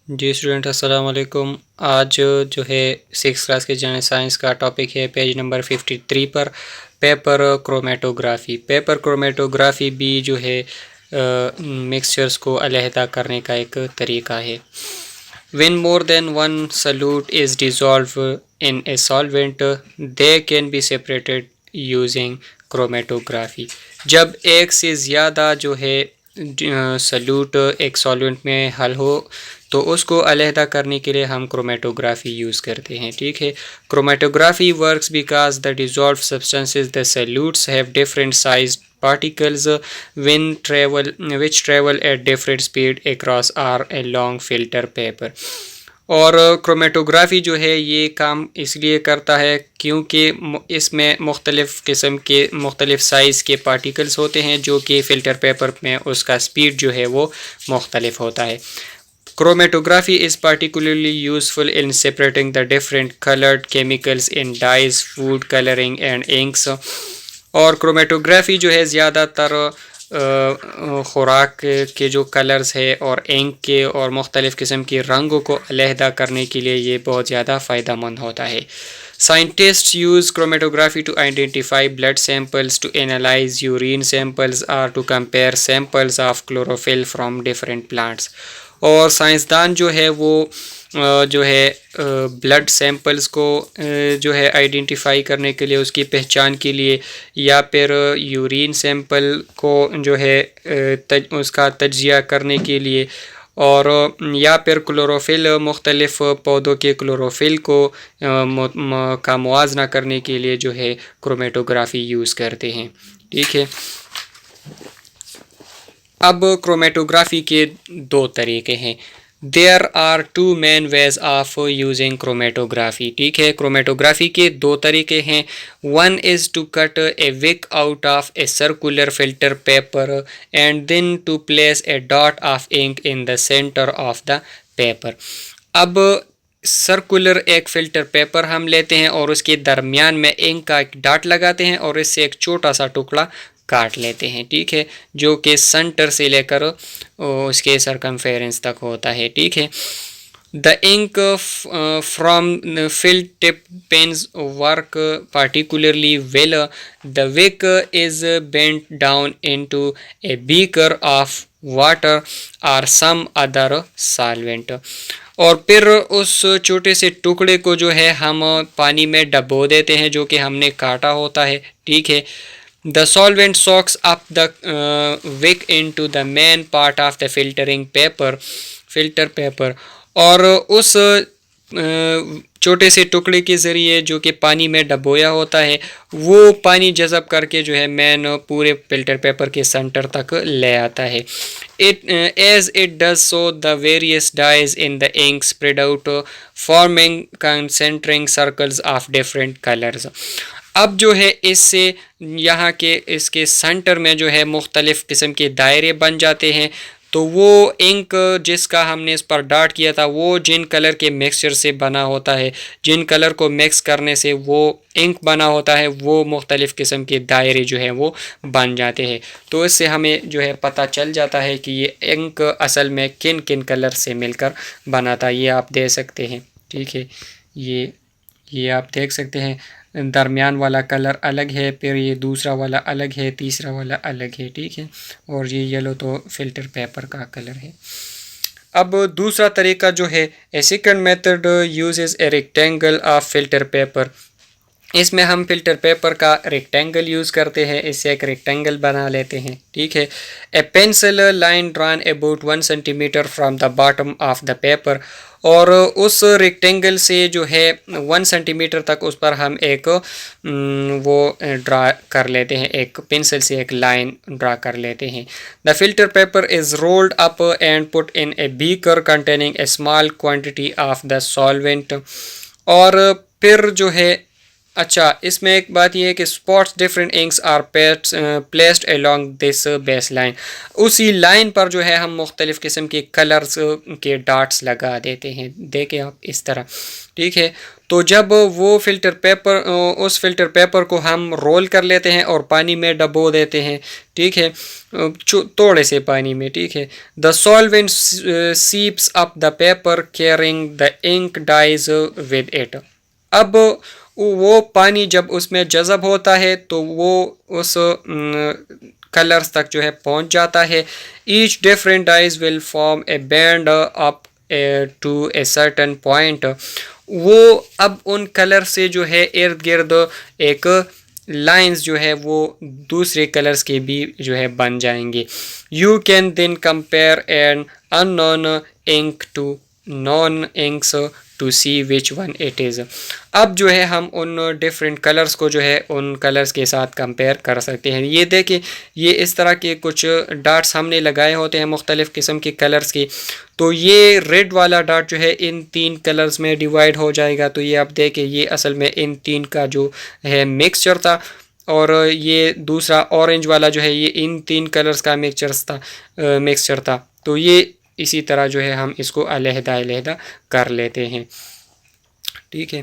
जी student अस्सलाम वालेकुम। आज जो है सिक्स क्लास के जनरल साइंस का टॉपिक है पेज नंबर 53 पर पेपर क्रोमेटोग्राफी। पेपर क्रोमेटोग्राफी भी जो है मिक्सचर्स को अलहदा करने का एक तरीका है। When more than one solute is dissolved in a solvent, they can be separated using chromatography। जब एक से ज़्यादा जो है सल्यूट एक सॉल्वेंट में हल हो तो उसको अलहदा करने के लिए हम क्रोमेटोग्राफी यूज़ करते हैं। ठीक है, chromatography works because the dissolve substances the salutes have different size particles which travel at different speed across or along filter paper। और क्रोमेटोग्राफी जो है ये काम इसलिए करता है क्योंकि इसमें मुख्तलिफ़ किस्म के मुख्तलिफ़ साइज़ के पार्टिकल्स होते हैं जो कि फ़िल्टर पेपर में उसका स्पीड जो है वो मुख्तलिफ होता है। Chromatography is particularly useful in separating the different colored chemicals in dyes, food coloring and inks। और क्रोमेटोग्राफी जो है ज़्यादातर ख़ुराक के जो कलर्स है और इंक के और मुख्तलिफ़ किस्म के रंगों को अलहदा करने के लिए ये बहुत ज़्यादा फ़ायदेमंद होता है। Scientists use chromatography to identify blood samples, to analyze urine samples or to compare samples of chlorophyll from different plants। और साइंसदान जो है वो जो है ब्लड सैंपल्स को जो है आइडेंटिफाई करने के लिए, उसकी पहचान के लिए, या फिर यूरिन सैंपल को जो है उसका तज्जिया करने के लिए, और या फिर क्लोरोफिल मुख्तलिफ़ पौधों के क्लोरोफिल को का मुआजना करने के लिए जो है क्रोमेटोग्राफी यूज़ करते हैं। ठीक है, अब क्रोमेटोग्राफी के दो तरीके हैं। There are two main ways of using chromatography. ठीक है, क्रोमेटोग्राफी के दो तरीके हैं। One is to cut a wick out of a circular filter paper and then to place a dot of ink in the centre of the paper. अब circular एक filter paper हम लेते हैं और उसके दरमियान में इंक का एक डॉट लगाते हैं और इससे एक छोटा सा टुकड़ा काट लेते हैं। ठीक है, जो कि सेंटर से लेकर उसके सरकमफेरेंस तक होता है। ठीक है, the ink from felt tip pens work particularly well। The wick is bent down into a beaker of water or some other solvent। और फिर उस छोटे से टुकड़े को जो है हम पानी में डबो देते हैं जो कि हमने काटा होता है। ठीक है, the solvent soaks up the wick into the main part of the filter paper। और उस छोटे से टुकड़े के ज़रिए जो कि पानी में डबोया होता है वो पानी जज़ब करके जो है मेन पूरे फिल्टर पेपर के सेंटर तक ले आता है। As it does so, the various dyes in the ink spread out, forming concentric circles of different colors। अब जो है इससे यहाँ के इसके सेंटर में जो है मुख्तलिफ़ किस्म के दायरे बन जाते हैं। तो वो इंक जिसका हमने इस पर डॉट किया था वो जिन कलर के मिक्सचर से बना होता है, जिन कलर को मिक्स करने से वो इंक बना होता है, वो मुख्तलिफ़ किस्म के दायरे जो हैं वो बन जाते हैं। तो इससे हमें जो है पता चल जाता है कि ये इंक असल में किन किन कलर से मिलकर बना था। ये आप देख सकते हैं। ठीक है, ये आप देख सकते हैं, दरमियान वाला कलर अलग है, फिर ये दूसरा वाला अलग है, तीसरा वाला अलग है। ठीक है, और ये येलो तो फिल्टर पेपर का कलर है। अब दूसरा तरीका जो है, a second method uses a rectangle of filter paper. इसमें हम फिल्टर पेपर का रेक्टेंगल यूज़ करते हैं, इससे एक रेक्टेंगल बना लेते हैं। ठीक है, ए pencil line drawn about 1 centimetre from the bottom of the paper. और उस रेक्टेंगल से जो है 1 सेंटीमीटर तक उस पर हम एक वो ड्रा कर लेते हैं, एक पेंसिल से एक लाइन ड्रा कर लेते हैं। The filter paper is rolled up and put in a beaker containing A small quantity of the solvent. और फिर जो है अच्छा, इसमें एक बात ये है कि spots different inks are placed along this base line. उसी लाइन पर जो है हम मुख्तलिफ़ किस्म के कलर्स के डाट्स लगा देते हैं, देखें आप इस तरह, ठीक है। तो जब वो फ़िल्टर पेपर उस फ़िल्टर पेपर को हम रोल कर लेते हैं और पानी में डबो देते हैं, ठीक है, थोड़े से पानी में, ठीक है। The solvent seeps up the paper carrying the ink dyes with it. अब वो पानी जब उसमें जज़ब होता है तो वो उस कलर्स तक जो है पहुंच जाता है। Each different dyes will form a band up to a certain point. वो अब उन कलर से जो है इर्द गिर्द एक लाइंस जो है वो दूसरे कलर्स के भी जो है बन जाएंगे। You can then compare an unknown ink to known inks to see which one it is. अब जो है हम उन डिफरेंट कलर्स को जो है उन कलर्स के साथ कंपेयर कर सकते हैं। ये देखिए, ये इस तरह के कुछ डाट्स हमने लगाए होते हैं मुख्तलिफ़ किस्म के कलर्स के। तो ये रेड वाला डाट जो है इन 3 कलर्स में डिवाइड हो जाएगा। तो ये आप देखें, ये असल में इन 3 का जो है मिक्सचर था, और ये दूसरा ऑरेंज वाला जो है ये इन 3 कलर्स का मिक्सचर था। तो ये इसी तरह जो है हम इसको अलहदा अलहदा कर लेते हैं, ठीक है।